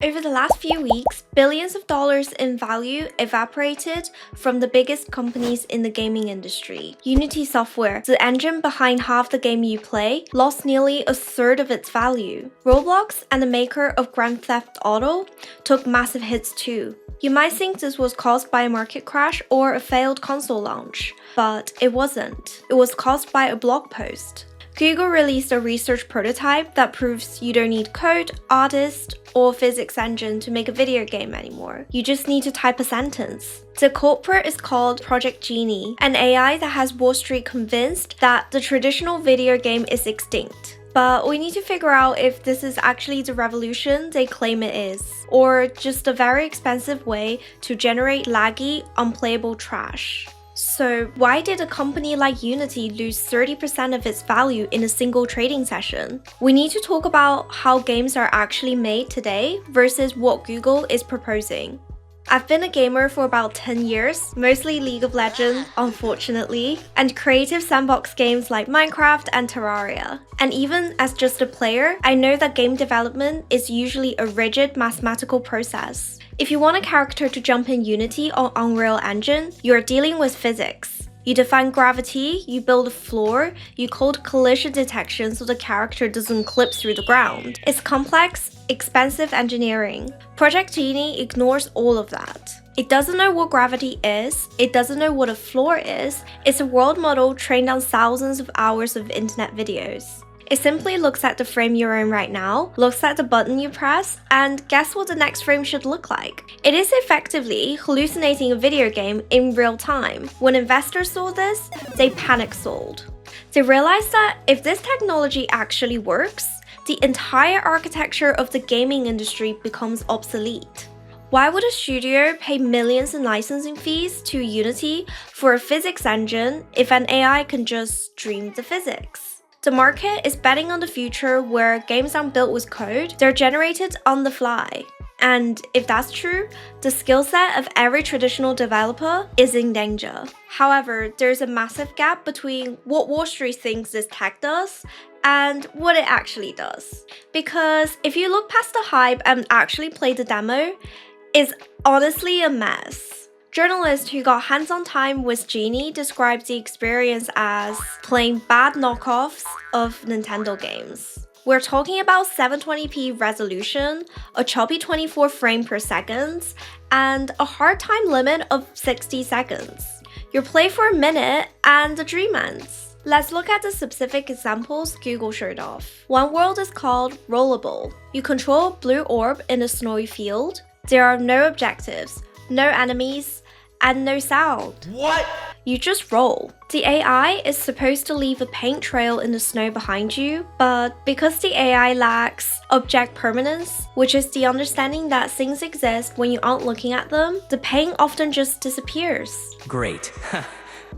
Over the last few weeks, billions of dollars in value evaporated from the biggest companies in the gaming industry. Unity Software, the engine behind half the game you play, lost nearly a third of its value. Roblox and the maker of Grand Theft Auto took massive hits too. You might think this was caused by a market crash or a failed console launch, but it wasn't. It was caused by a blog post. Google released a research prototype that proves you don't need code, artist, or physics engine to make a video game anymore. You just need to type a sentence. The culprit is called Project Genie, an AI that has Wall Street convinced that the traditional video game is extinct. But we need to figure out if this is actually the revolution they claim it is, or just a very expensive way to generate laggy, unplayable trash. So why did a company like Unity lose 30% of its value in a single trading session? We need to talk about how games are actually made today versus what Google is proposing. I've been a gamer for about 10 years, mostly League of Legends, unfortunately, and creative sandbox games like Minecraft and Terraria. And even as just a player, I know that game development is usually a rigid mathematical process. If you want a character to jump in Unity or Unreal Engine, you're dealing with physics. You define gravity, you build a floor, you code collision detection so the character doesn't clip through the ground. It's complex, expensive engineering. Project Genie ignores all of that. It doesn't know what gravity is, it doesn't know what a floor is, it's a world model trained on thousands of hours of internet videos. It simply looks at the frame you're in right now, looks at the button you press, and guess what the next frame should look like. It is effectively hallucinating a video game in real time. When investors saw this, they panic sold. They realized that if this technology actually works, the entire architecture of the gaming industry becomes obsolete. Why would a studio pay millions in licensing fees to Unity for a physics engine if an AI can just stream the physics? The market is betting on the future where games aren't built with code, they're generated on the fly. And if that's true, the skill set of every traditional developer is in danger. However, there's a massive gap between what Wall Street thinks this tech does and what it actually does. Because if you look past the hype and actually play the demo, it's honestly a mess. Journalists who got hands-on time with Genie described the experience as playing bad knockoffs of Nintendo games. We're talking about 720p resolution, a choppy 24 frames per second, and a hard time limit of 60 seconds. You play for a minute and the dream ends. Let's look at the specific examples Google showed off. One world is called Rollable. You control a blue orb in a snowy field. There are no objectives, no enemies, and no sound. What? You just roll. The AI is supposed to leave a paint trail in the snow behind you, but because the AI lacks object permanence, which is the understanding that things exist when you aren't looking at them, the paint often just disappears. Great.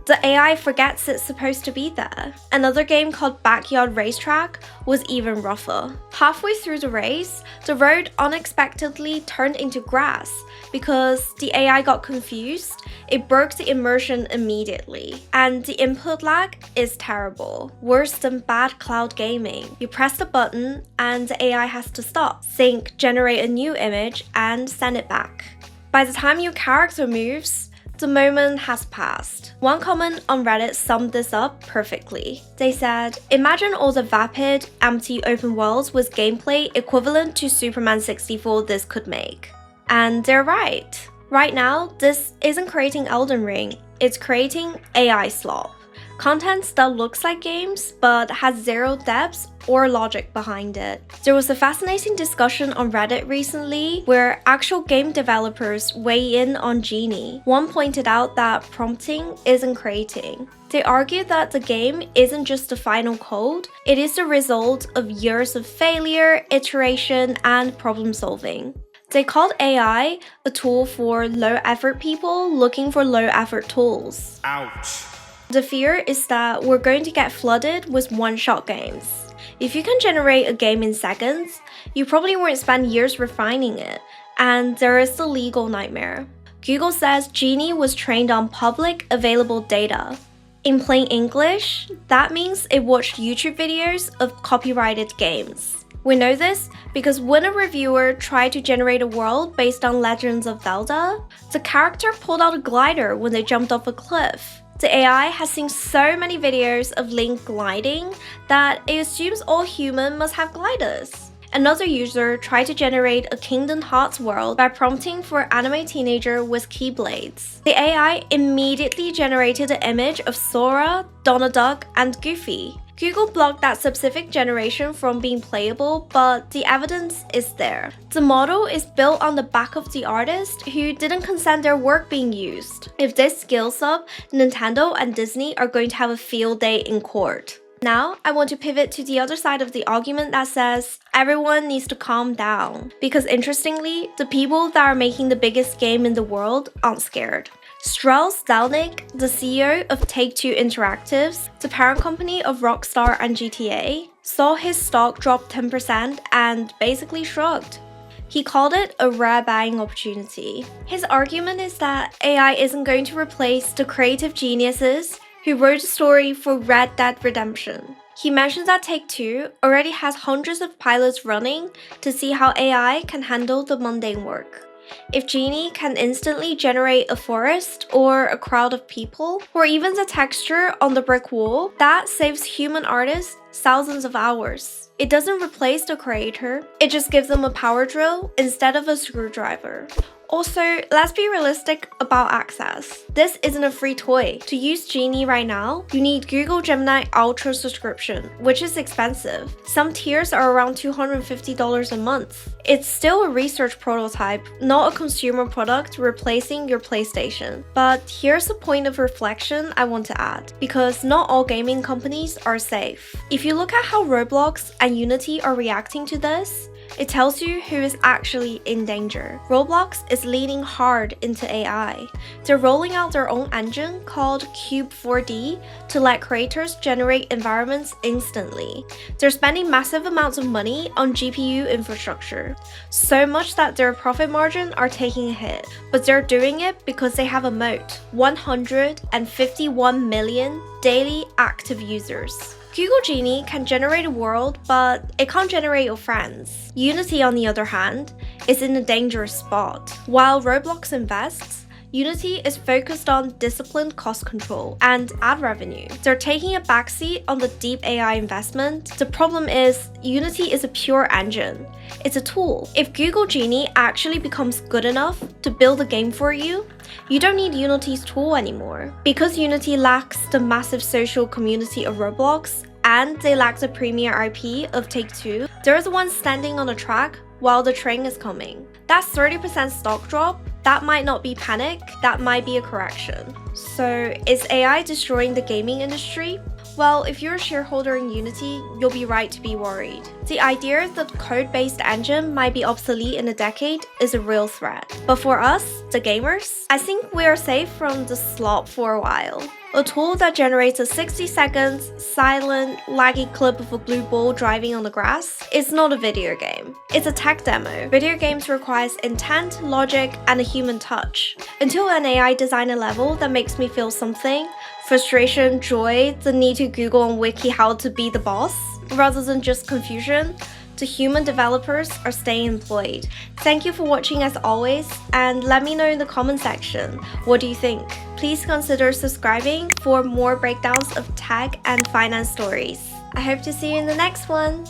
The AI forgets it's supposed to be there. Another game called Backyard Racetrack was even rougher. Halfway through the race, the road unexpectedly turned into grass. Because the AI got confused, it broke the immersion immediately. And the input lag is terrible, worse than bad cloud gaming. You press the button and the AI has to stop, think, generate a new image, and send it back. By the time your character moves, the moment has passed. One comment on Reddit summed this up perfectly. They said, imagine all the vapid, empty open worlds with gameplay equivalent to Superman 64 this could make. And they're right. Right now, this isn't creating Elden Ring, it's creating AI slop. Content that looks like games, but has zero depth or logic behind it. There was a fascinating discussion on Reddit recently where actual game developers weigh in on Genie. One pointed out that prompting isn't creating. They argued that the game isn't just the final code, it is the result of years of failure, iteration, and problem solving. They called AI a tool for low-effort people looking for low-effort tools. Ouch. The fear is that we're going to get flooded with one-shot games. If you can generate a game in seconds, you probably won't spend years refining it, and there is the legal nightmare. Google says Genie was trained on public available data. In plain English, that means it watched YouTube videos of copyrighted games. We know this because when a reviewer tried to generate a world based on Legends of Zelda, the character pulled out a glider when they jumped off a cliff. The AI has seen so many videos of Link gliding that it assumes all humans must have gliders. Another user tried to generate a Kingdom Hearts world by prompting for anime teenager with keyblades. The AI immediately generated an image of Sora, Donald Duck, and Goofy. Google blocked that specific generation from being playable, but the evidence is there. The model is built on the back of the artist who didn't consent their work being used. If this scales up, Nintendo and Disney are going to have a field day in court. Now, I want to pivot to the other side of the argument that says everyone needs to calm down. Because interestingly, the people that are making the biggest game in the world aren't scared. Strauss Zelnick, the CEO of Take-Two Interactives, the parent company of Rockstar and GTA, saw his stock drop 10% and basically shrugged. He called it a rare buying opportunity. His argument is that AI isn't going to replace the creative geniuses who wrote a story for Red Dead Redemption. He mentions that Take-Two already has hundreds of pilots running to see how AI can handle the mundane work. If Genie can instantly generate a forest or a crowd of people, or even the texture on the brick wall, that saves human artists thousands of hours. It doesn't replace the creator, it just gives them a power drill instead of a screwdriver. Also, let's be realistic about access. This isn't a free toy. To use Genie right now, you need Google Gemini Ultra subscription, which is expensive. Some tiers are around $250 a month. It's still a research prototype, not a consumer product replacing your PlayStation. But here's a point of reflection I want to add, because not all gaming companies are safe. If you look at how Roblox and Unity are reacting to this, it tells you who is actually in danger. Roblox is leaning hard into AI. They're rolling out their own engine called Cube 4D to let creators generate environments instantly. They're spending massive amounts of money on GPU infrastructure, so much that their profit margin are taking a hit. But they're doing it because they have a moat: 151 million daily active users. Google Genie can generate a world, but it can't generate your friends. Unity, on the other hand, is in a dangerous spot. While Roblox invests, Unity is focused on disciplined cost control and ad revenue. They're taking a backseat on the deep AI investment. The problem is, Unity is a pure engine. It's a tool. If Google Genie actually becomes good enough to build a game for you, you don't need Unity's tool anymore. Because Unity lacks the massive social community of Roblox, and they lack the premier IP of Take-Two, they're the ones standing on the track while the train is coming. That 30% stock drop, that might not be panic, that might be a correction. So, is AI destroying the gaming industry? Well, if you're a shareholder in Unity, you'll be right to be worried. The idea that the code-based engine might be obsolete in a decade is a real threat. But for us, the gamers, I think we are safe from the slop for a while. A tool that generates a 60 seconds, silent, laggy clip of a blue ball driving on the grass is not a video game. It's a tech demo. Video games requires intent, logic, and a human touch. Until an AI design a level that makes me feel something, frustration, joy, the need to Google and wiki how to be the boss, rather than just confusion, the human developers are staying employed. Thank you for watching as always, and let me know in the comment section, what do you think? Please consider subscribing for more breakdowns of tech and finance stories. I hope to see you in the next one.